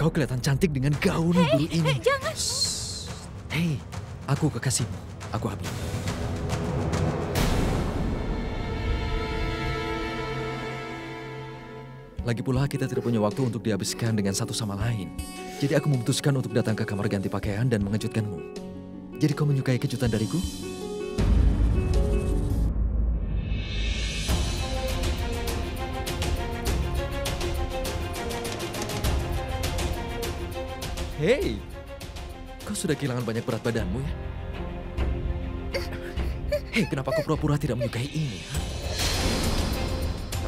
Kau kelihatan cantik dengan gaun biru ini. Jangan. Hei, aku kekasihmu. Aku Abi. Lagi pula kita tidak punya waktu untuk dihabiskan dengan satu sama lain. Jadi aku memutuskan untuk datang ke kamar ganti pakaian dan mengejutkanmu. Jadi kau menyukai kejutan dariku? Hei, kau sudah kehilangan banyak berat badanmu ya? Hei, kenapa kau pura-pura tidak menyukai ini?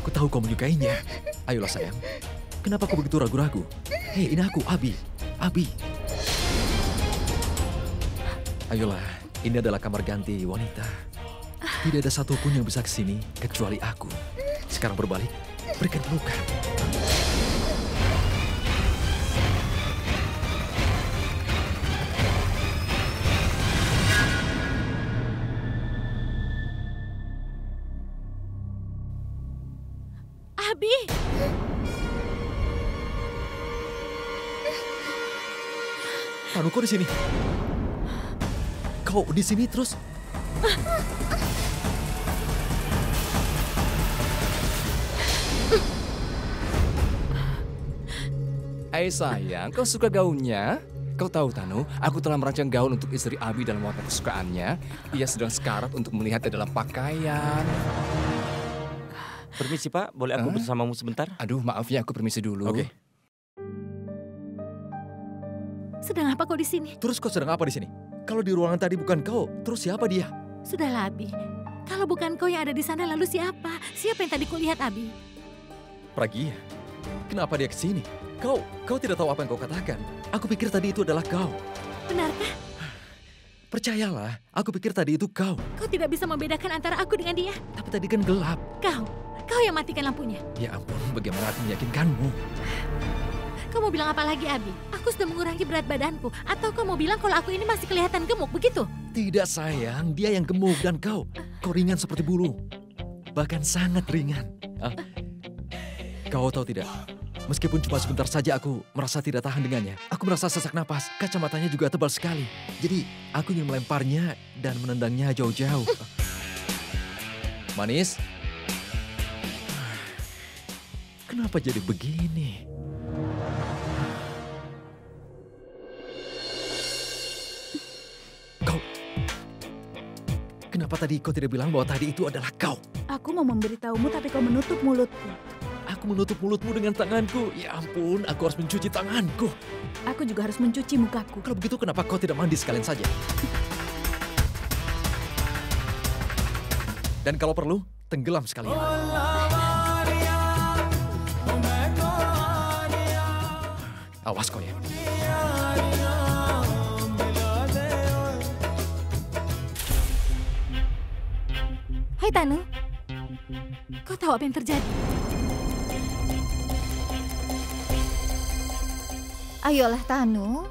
Aku tahu kau menyukainya. Ayolah sayang, kenapa kau begitu ragu-ragu? Hei, ini aku, Abi. Abi. Ayolah, ini adalah kamar ganti wanita. Tidak ada satupun yang bisa kesini kecuali aku. Sekarang berbalik, berikan pelukan. Abi. Tanu, kau di sini? Kau di sini terus? Hai sayang, kau suka gaunnya? Kau tahu Tanu, aku telah merancang gaun untuk istri Abi dalam warna kesukaannya. Ia sedang sekarat untuk melihatnya dalam pakaian. Permisi Pak, boleh aku bersamamu sebentar? Aduh, maaf ya, aku permisi dulu. Oke. Sedang apa kau di sini? Terus kau sedang apa di sini? Kalau di ruangan tadi bukan kau, terus siapa dia? Sudahlah, Abi. Kalau bukan kau yang ada di sana, lalu siapa? Siapa yang tadi kulihat, Abi? Pragia. Kenapa dia kesini? Kau tidak tahu apa yang kau katakan. Aku pikir tadi itu adalah kau. Benarkah? Percayalah, aku pikir tadi itu kau. Kau tidak bisa membedakan antara aku dengan dia? Tapi tadi kan gelap. Kau yang matikan lampunya. Ya ampun, bagaimana aku meyakinkanmu? Kau mau bilang apa lagi, Abi? Aku sudah mengurangi berat badanku. Atau kau mau bilang kalau aku ini masih kelihatan gemuk, begitu? Tidak sayang, dia yang gemuk dan kau ringan seperti bulu. Bahkan sangat ringan. Kau tahu tidak? Meskipun cuma sebentar saja aku merasa tidak tahan dengannya. Aku merasa sesak napas, kacamatanya juga tebal sekali. Jadi aku ingin melemparnya dan menendangnya jauh-jauh. Manis? Kenapa jadi begini? Kenapa tadi kau tidak bilang bahwa tadi itu adalah kau? Aku mau memberitahumu tapi kau menutup mulutku. Aku menutup mulutmu dengan tanganku. Ya ampun, aku harus mencuci tanganku. Aku juga harus mencuci mukaku. Kalau begitu kenapa kau tidak mandi sekalian saja? Dan kalau perlu, tenggelam sekalian. Awas kau ya. Hai Tanu, kau tahu apa yang terjadi? Ayolah Tanu,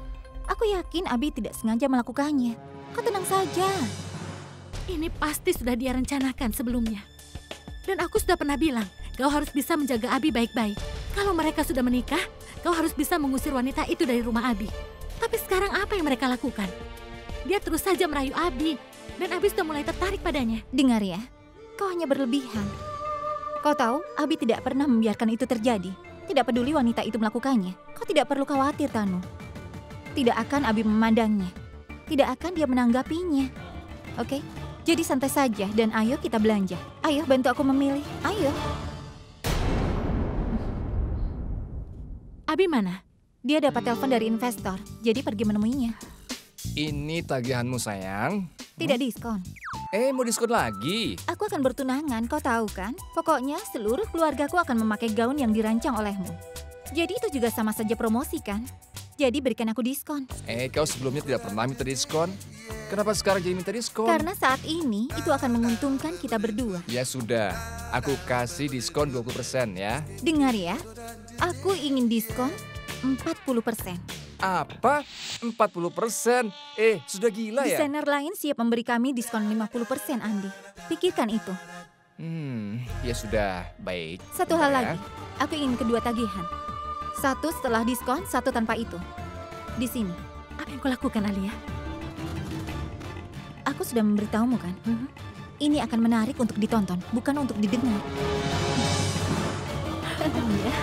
aku yakin Abi tidak sengaja melakukannya. Kau tenang saja. Ini pasti sudah dia rencanakan sebelumnya. Dan aku sudah pernah bilang, kau harus bisa menjaga Abi baik-baik. Kalau mereka sudah menikah, kau harus bisa mengusir wanita itu dari rumah Abi. Tapi sekarang apa yang mereka lakukan? Dia terus saja merayu Abi. Dan Abi sudah mulai tertarik padanya. Dengar ya, kau hanya berlebihan. Kau tahu, Abi tidak pernah membiarkan itu terjadi. Tidak peduli wanita itu melakukannya. Kau tidak perlu khawatir, Tanu. Tidak akan Abi memandangnya. Tidak akan dia menanggapinya. Oke? Jadi santai saja dan ayo kita belanja. Ayo bantu aku memilih. Ayo. Abi mana? Dia dapat telepon dari investor, jadi pergi menemuinya. Ini tagihanmu sayang. Tidak diskon. Mau diskon lagi? Aku akan bertunangan, kau tahu kan? Pokoknya seluruh keluargaku akan memakai gaun yang dirancang olehmu. Jadi itu juga sama saja promosi kan? Jadi berikan aku diskon. Kau sebelumnya tidak pernah minta diskon. Kenapa sekarang jadi minta diskon? Karena saat ini itu akan menguntungkan kita berdua. Ya sudah, aku kasih diskon 20% ya. Dengar ya, aku ingin diskon 40%. Apa? 40%? Sudah gila ya? Desainer lain siap memberi kami diskon 50%, Andi. Pikirkan itu. Ya sudah, baik. Satu hal Bentar ya. lagi, aku ingin kedua tagihan. 1 setelah diskon, 1 tanpa itu. Di sini. Apa yang kau lakukan, Alia? Aku sudah memberitahumu kan? Ini akan menarik untuk ditonton, bukan untuk didengar. Oh ya?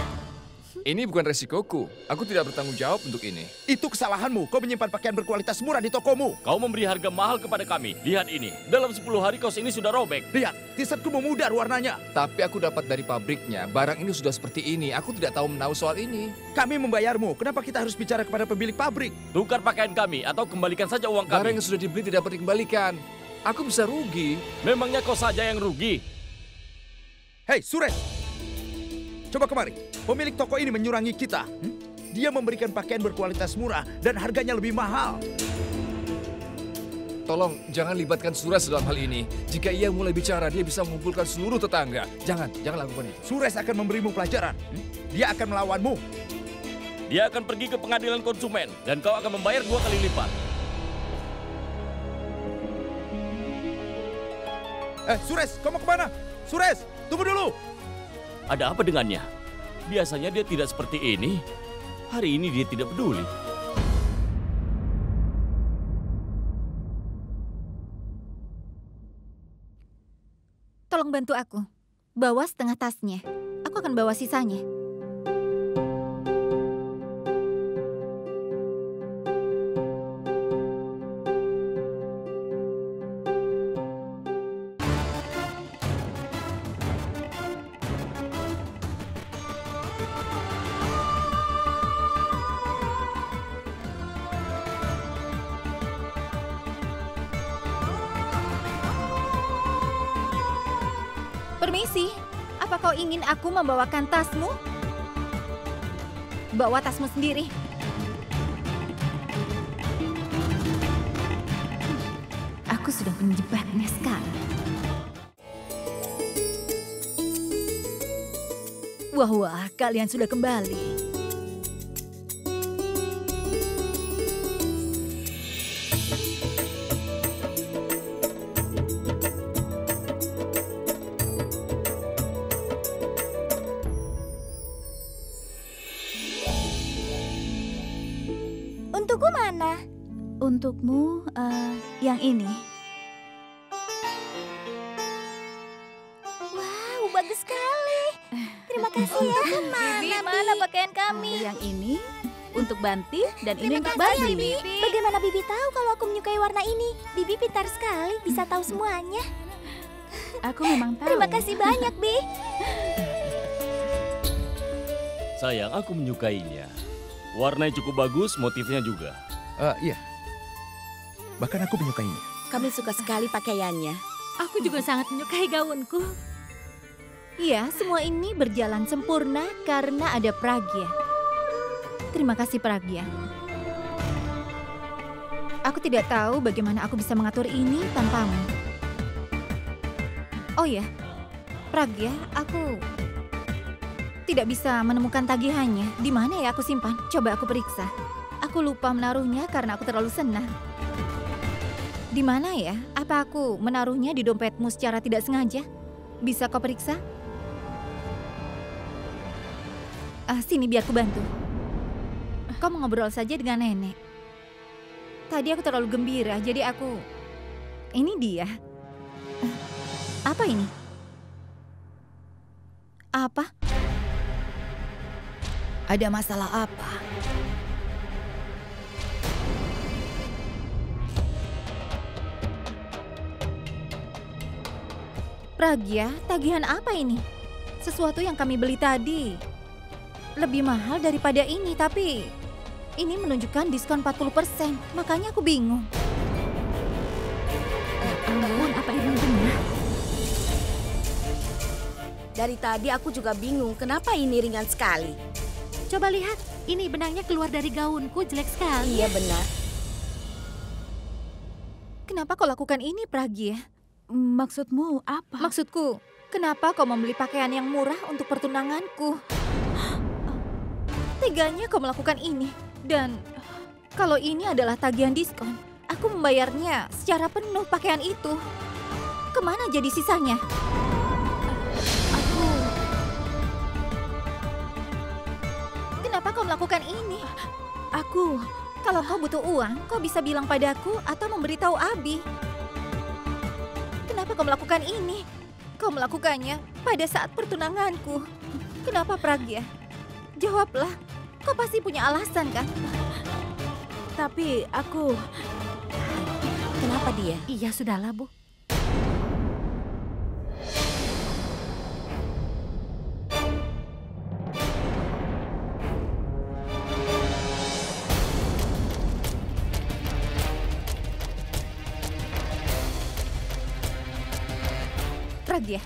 Ini bukan resikoku. Aku tidak bertanggung jawab untuk ini. Itu kesalahanmu. Kau menyimpan pakaian berkualitas murah di tokomu. Kau memberi harga mahal kepada kami. Lihat ini. Dalam 10 hari kaos ini sudah robek. Lihat, t-shirtku memudar warnanya. Tapi aku dapat dari pabriknya. Barang ini sudah seperti ini. Aku tidak tahu menahu soal ini. Kami membayarmu. Kenapa kita harus bicara kepada pemilik pabrik? Tukar pakaian kami atau kembalikan saja uang Barang kami. yang sudah dibeli tidak dapat dikembalikan. Aku bisa rugi. Memangnya kau saja yang rugi? Hei, Suresh. Coba kemari. Pemilik toko ini menyurangi kita. Dia memberikan pakaian berkualitas murah dan harganya lebih mahal. Tolong, jangan libatkan Suresh dalam hal ini. Jika ia mulai bicara, dia bisa mengumpulkan seluruh tetangga. Jangan lakukan itu. Suresh akan memberimu pelajaran. Dia akan melawanmu. Dia akan pergi ke pengadilan konsumen dan kau akan membayar 2 kali lipat. Suresh, kau mau kemana? Suresh, tunggu dulu. Ada apa dengannya? Biasanya dia tidak seperti ini. Hari ini dia tidak peduli. Tolong bantu aku. Bawa setengah tasnya. Aku akan bawa sisanya. Permisi, apa kau ingin aku membawakan tasmu? Bawa tasmu sendiri. Aku sudah menjebaknya sekarang. Wah, kalian sudah kembali. Untukku mana? Untukmu yang ini. Wow, bagus sekali. Terima kasih ya. Mana pakaian kami? Yang ini untuk Banti dan ini Terima untuk kasih, Badi. Bibi. Bagaimana Bibi tahu kalau aku menyukai warna ini? Bibi pintar sekali, bisa tahu semuanya. Aku memang tahu. Terima kasih banyak, Bi. Sayang, aku menyukainya. Warnanya cukup bagus, motifnya juga. Iya. Bahkan aku menyukainya. Kami suka sekali pakaiannya. Aku juga sangat menyukai gaunku. Iya, semua ini berjalan sempurna karena ada Pragya. Terima kasih, Pragya. Aku tidak tahu bagaimana aku bisa mengatur ini tanpamu. Oh ya, Pragya, aku tidak bisa menemukan tagihannya. Di mana ya aku simpan? Coba aku periksa. Aku lupa menaruhnya karena aku terlalu senang. Di mana ya? Apa aku menaruhnya di dompetmu secara tidak sengaja? Bisa kau periksa? Sini biar ku bantu. Kau mengobrol saja dengan nenek. Tadi aku terlalu gembira, jadi aku... Ini dia. Apa ini? Apa? Ada masalah apa? Pragya, tagihan apa ini? Sesuatu yang kami beli tadi lebih mahal daripada ini, tapi ini menunjukkan diskon 40%. Makanya aku bingung. Ampun, apa ini benar? Dari tadi aku juga bingung kenapa ini ringan sekali. Coba lihat, ini benangnya keluar dari gaunku, jelek sekali. Iya benar. Kenapa kau lakukan ini, Pragya? Maksudmu apa? Maksudku, kenapa kau membeli pakaian yang murah untuk pertunanganku? Teganya kau melakukan ini. Dan kalau ini adalah tagihan diskon, aku membayarnya secara penuh pakaian itu. Kemana jadi sisanya? Kenapa kau melakukan ini? Aku... Kalau kau butuh uang, kau bisa bilang padaku atau memberitahu Abi. Kenapa kau melakukan ini? Kau melakukannya pada saat pertunanganku. Kenapa, Pragya? Jawablah. Kau pasti punya alasan, kan? Tapi aku... Kenapa dia? Iya, sudahlah, Bu. Pragya,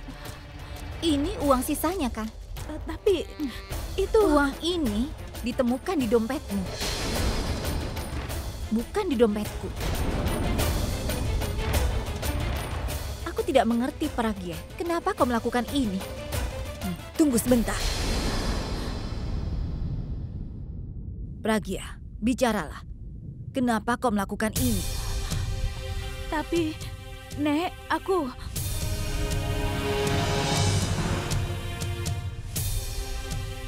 ini uang sisanya, kan? Tapi itu... Uang ini ditemukan di dompetmu. Bukan di dompetku. Aku tidak mengerti, Pragya. Kenapa kau melakukan ini? Tunggu sebentar. Pragya, bicaralah. Kenapa kau melakukan ini? Tapi, Nek, aku...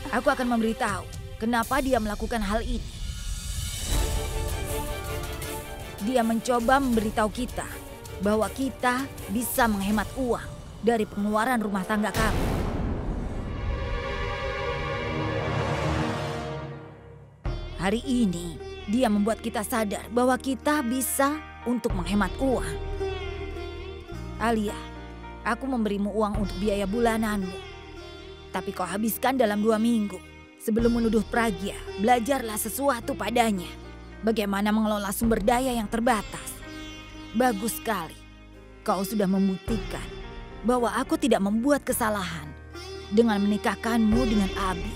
Aku akan memberitahu kenapa dia melakukan hal ini. Dia mencoba memberitahu kita bahwa kita bisa menghemat uang dari pengeluaran rumah tangga kami. Hari ini, dia membuat kita sadar bahwa kita bisa untuk menghemat uang. Alia, aku memberimu uang untuk biaya bulananmu. Tapi kau habiskan dalam 2 minggu. Sebelum menuduh Pragya, belajarlah sesuatu padanya. Bagaimana mengelola sumber daya yang terbatas. Bagus sekali. Kau sudah membuktikan bahwa aku tidak membuat kesalahan dengan menikahkanmu dengan Abi.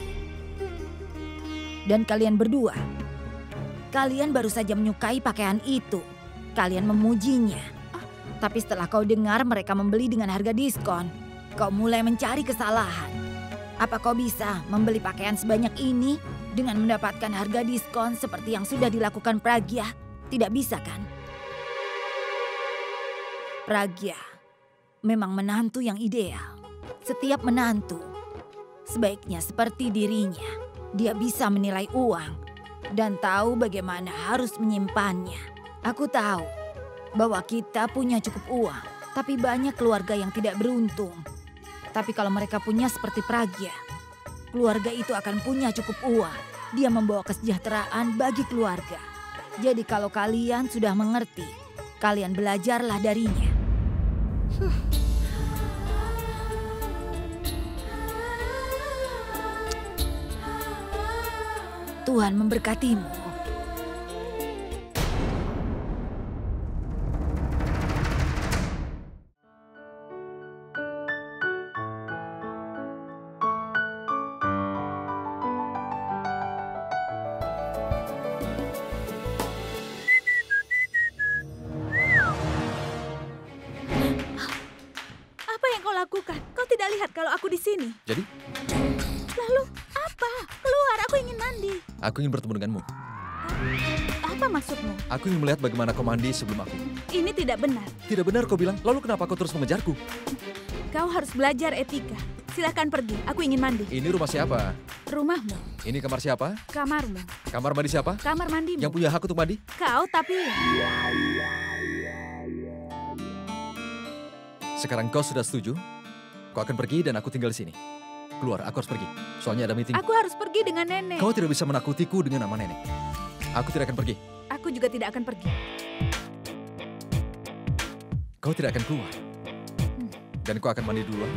Dan kalian berdua, kalian baru saja menyukai pakaian itu. Kalian memujinya. Tapi setelah kau dengar mereka membeli dengan harga diskon, kau mulai mencari kesalahan. Apa kau bisa membeli pakaian sebanyak ini dengan mendapatkan harga diskon seperti yang sudah dilakukan Pragya? Tidak bisa, kan? Pragya memang menantu yang ideal. Setiap menantu sebaiknya seperti dirinya. Dia bisa menilai uang dan tahu bagaimana harus menyimpannya. Aku tahu bahwa kita punya cukup uang, tapi banyak keluarga yang tidak beruntung. Tapi kalau mereka punya seperti Pragya, keluarga itu akan punya cukup uang. Dia membawa kesejahteraan bagi keluarga. Jadi kalau kalian sudah mengerti, kalian belajarlah darinya. Tuhan memberkatimu. Kalau aku di sini. Jadi? Lalu apa? Keluar, aku ingin mandi. Aku ingin bertemu denganmu. Apa maksudmu? Aku ingin melihat bagaimana kau mandi sebelum aku. Ini tidak benar. Tidak benar kau bilang, lalu kenapa kau terus mengejarku? Kau harus belajar etika. Silakan pergi, aku ingin mandi. Ini rumah siapa? Rumahmu. Ini kamar siapa? Kamarmu. Kamar mandi siapa? Kamar mandimu. Yang punya hak untuk mandi? Kau, tapi... Sekarang kau sudah setuju? Kau akan pergi dan aku tinggal di sini. Keluar, aku harus pergi. Soalnya ada meeting. Aku harus pergi dengan nenek. Kau tidak bisa menakutiku dengan nama nenek. Aku tidak akan pergi. Aku juga tidak akan pergi. Kau tidak akan keluar. Dan kau akan mandi duluan.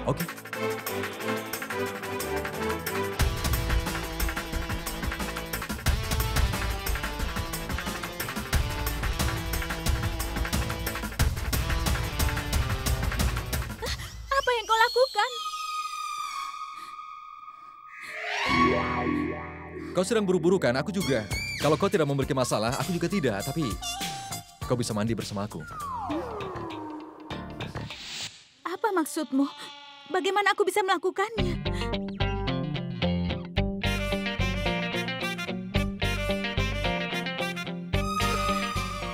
Oke. Apa yang kau lakukan? Kau sedang buru-buru kan? Aku juga. Kalau kau tidak memiliki masalah, aku juga tidak. Tapi kau bisa mandi bersama aku. Apa maksudmu? Bagaimana aku bisa melakukannya?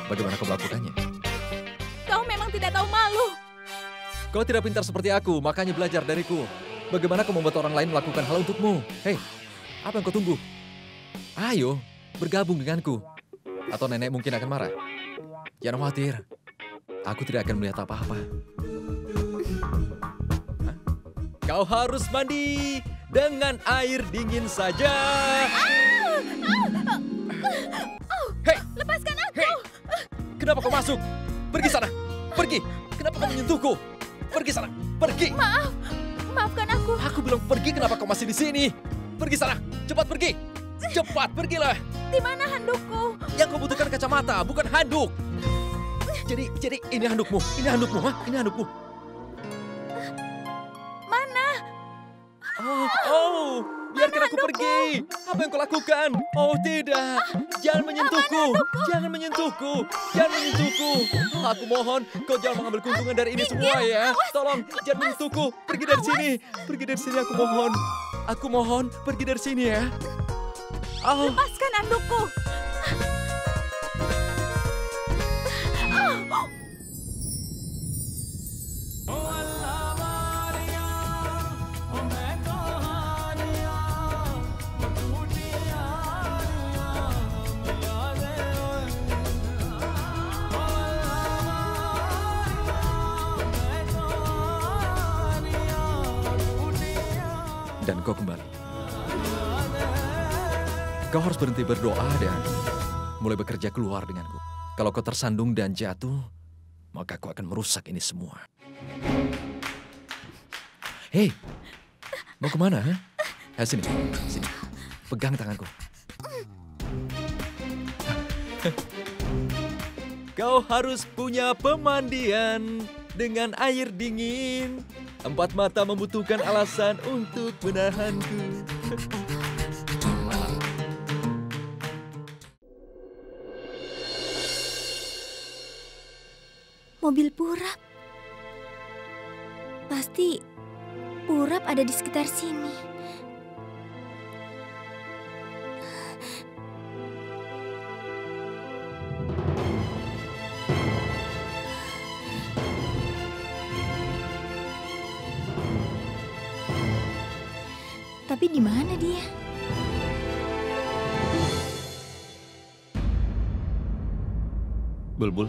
Bagaimana kau melakukannya? Kau memang tidak tahu malu. Kau tidak pintar seperti aku, makanya belajar dariku. Bagaimana kau membuat orang lain melakukan hal untukmu? Hei, Apa yang kau tunggu? Ayo, bergabung denganku. Atau nenek mungkin akan marah. Jangan khawatir, aku tidak akan melihat apa-apa. Hah? Kau harus mandi dengan air dingin saja. Hei, Lepaskan aku. hei, kenapa kau masuk? Pergi sana, pergi. Kenapa kau menyentuhku? Pergi sana, pergi. Maafkan aku. Aku bilang pergi, kenapa kau masih di sini? Pergi sana, cepat pergi. Cepat, pergilah. Di mana handukku? Yang kau butuhkan kacamata, bukan handuk. Jadi ini handukmu, ini handukmu, ha? Ini handukmu. Mana? Oh, biarkan aku pergi. Apa yang kau lakukan? Oh tidak, jangan menyentuhku, jangan menyentuhku, jangan menyentuhku. Aku mohon, kau jangan mengambil keuntungan dari ini semua ya. Tolong, jangan menyentuhku. Pergi dari sini, pergi dari sini. Aku mohon, pergi dari sini ya. Oh. Lepaskan handukku. Dan kau kembali. Kau harus berhenti berdoa dan mulai bekerja keluar denganku. Kalau kau tersandung dan jatuh, maka kau akan merusak ini semua. Hei, mau kemana? Ha? Sini, sini. Pegang tanganku. Kau harus punya pemandian dengan air dingin. 4 mata membutuhkan alasan untuk menahanku. Mobil Purap. Pasti Purap ada di sekitar sini. Tapi di mana dia? Bulbul.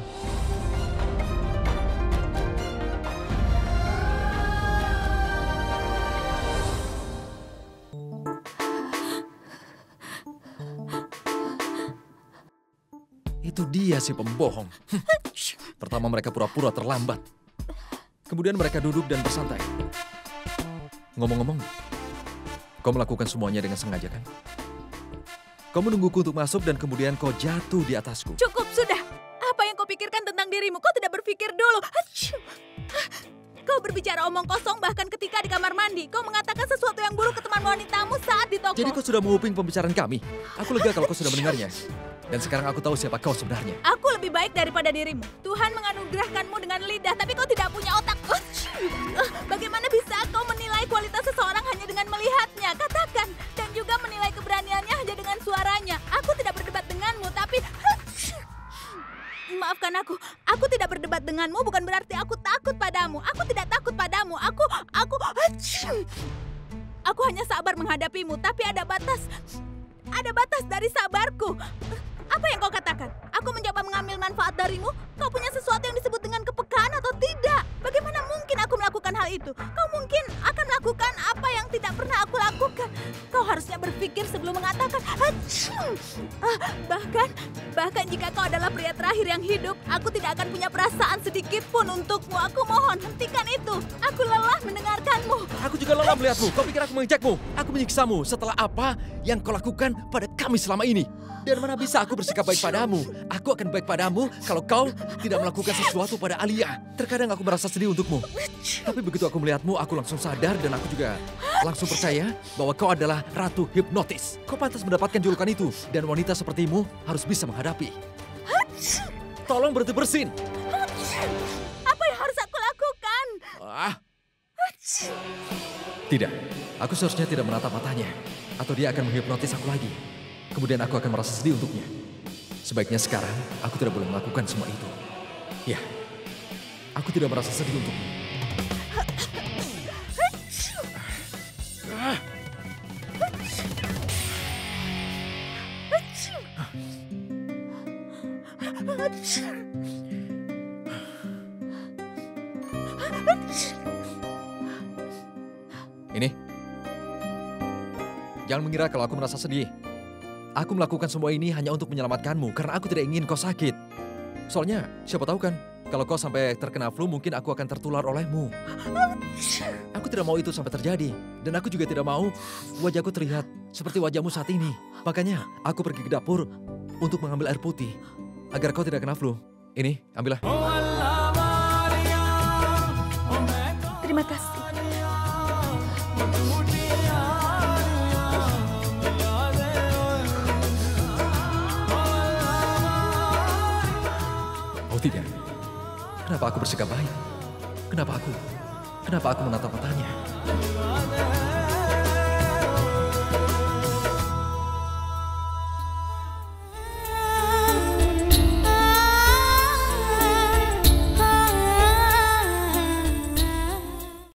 Itu dia si pembohong. Pertama mereka pura-pura terlambat. Kemudian mereka duduk dan bersantai. Ngomong-ngomong, kau melakukan semuanya dengan sengaja kan? Kau menungguku untuk masuk dan kemudian kau jatuh di atasku. Cukup, sudah. Apa yang kau pikirkan tentang dirimu? Kau tidak berpikir dulu. Kau berbicara omong kosong bahkan ketika di kamar mandi. Kau mengatakan sesuatu yang buruk ke teman wanitamu saat di toko. Jadi kau sudah menguping pembicaraan kami. Aku lega kalau kau sudah mendengarnya. Dan sekarang aku tahu siapa kau sebenarnya. Aku lebih baik daripada dirimu. Tuhan menganugerahkanmu dengan lidah, tapi kau tidak punya otak. Bagaimana bisa kau menilai kualitas seseorang hanya dengan melihatnya? Katakan. Dan juga menilai keberaniannya hanya dengan suaranya. Aku tidak berdebat denganmu, tapi... Maafkan aku. Aku tidak berdebat denganmu bukan berarti aku takut padamu. Aku tidak takut padamu. Aku hanya sabar menghadapimu, tapi ada batas. Ada batas dari sabarku. Apa yang kau katakan? Aku mencoba mengambil manfaat darimu? Kau punya sesuatu yang disebut dengan kepekaan atau tidak? Bagaimana mungkin aku melakukan hal itu? Kau mungkin akan melakukan apa yang tidak pernah aku lakukan. Kau harusnya berpikir sebelum mengatakan. Bahkan jika kau adalah pria terakhir yang hidup, aku tidak akan punya perasaan sedikit pun untukmu. Aku mohon, hentikan itu. Aku lelah mendengarkanmu. Aku juga lelah melihatmu. Kau pikir aku mengejakmu? Aku menyiksamu setelah apa yang kau lakukan pada kami selama ini. Dan mana bisa aku bersikap baik padamu? Aku akan baik padamu kalau kau tidak melakukan sesuatu pada Alia. Terkadang aku merasa sedih untukmu. Tapi begitu aku melihatmu, aku langsung sadar dan aku juga langsung percaya bahwa kau adalah ratu hipnotis. Kau pantas mendapatkan julukan itu. Dan wanita sepertimu harus bisa menghadapi. Tolong berhenti bersin. Apa yang harus aku lakukan? Tidak, aku seharusnya tidak menatap matanya. Atau dia akan menghipnotis aku lagi. Kemudian aku akan merasa sedih untuknya. Sebaiknya sekarang aku tidak boleh melakukan semua itu. Ya, aku tidak merasa sedih untuknya. Ini. Jangan mengira kalau aku merasa sedih. Aku melakukan semua ini hanya untuk menyelamatkanmu karena aku tidak ingin kau sakit. Soalnya, siapa tahu kan, kalau kau sampai terkena flu mungkin aku akan tertular olehmu. Aku tidak mau itu sampai terjadi. Dan aku juga tidak mau wajahku terlihat seperti wajahmu saat ini. Makanya, aku pergi ke dapur untuk mengambil air putih agar kau tidak kena flu. Ini, ambillah. Terima kasih. Oh tidak. Kenapa aku bersikap baik? Kenapa aku menatap matanya?